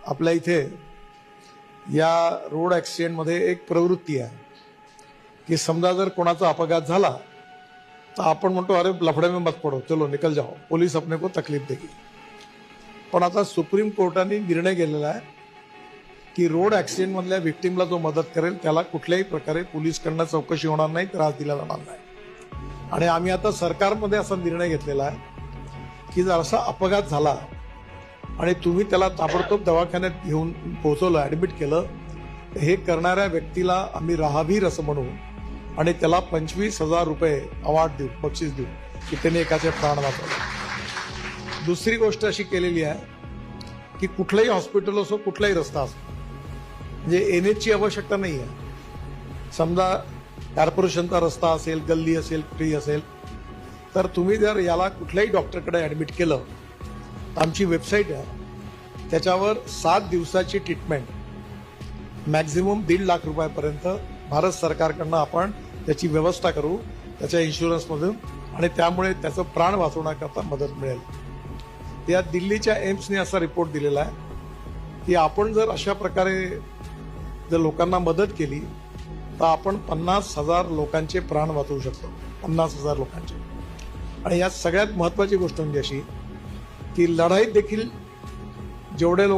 आपल्या इथे या रोड ॲक्सिडेंटमध्ये एक प्रवृत्ती आहे की समजा जर कोणाचा अपघात झाला तर आपण म्हणतो अरे लफड़े में मत पड़ो, चलो निकल जाओ, पोलीस अपने को तकलीफ देगी. पण आता सुप्रीम कोर्टाने निर्णय केलेला आहे की रोड ॲक्सिडेंटमधल्या व्हिक्टीमला जो मदत करेल त्याला कुठल्याही प्रकारे पोलीसकडनं चौकशी होणार नाही, त्रास दिला जाणार नाही. आणि आम्ही आता सरकारमध्ये असा निर्णय घेतलेला आहे की जर असा अपघात झाला आणि तुम्ही त्याला ताबडतोब दवाखान्यात घेऊन पोहोचवलं, ॲडमिट केलं, तर हे करणाऱ्या व्यक्तीला आम्ही राहावीर असं म्हणू आणि त्याला 25,000 रुपये अवॉर्ड देऊ, बक्षीस देऊ की त्याने एकाचे प्राण वाचवले. दुसरी गोष्ट अशी केलेली आहे की कुठलंही हॉस्पिटल असो, कुठलाही रस्ता असो, म्हणजे एनएचची आवश्यकता नाही आहे. समजा कॉर्पोरेशनचा रस्ता असेल, गल्ली असेल, कुठेही असेल, तर तुम्ही जर याला कुठल्याही डॉक्टरकडे ॲडमिट केलं तर आमची वेबसाईट आहे, त्याच्यावर 7 दिवसाची ट्रीटमेंट मॅक्झिमम 1.5 लाख रुपयापर्यंत भारत सरकारकडनं आपण त्याची व्यवस्था करू त्याच्या इन्शुरन्समधून, आणि त्यामुळे त्याचं प्राण वाचवण्याकरता मदत मिळेल. या दिल्लीच्या एम्सने असा रिपोर्ट दिलेला आहे की आपण जर अशा प्रकारे जर लोकांना मदत केली तर आपण 50,000 लोकांचे प्राण वाचवू शकतो, 50,000 लोकांचे. आणि यात सगळ्यात महत्त्वाची गोष्ट म्हणजे अशी की लढाईत देखील जेवढे लोक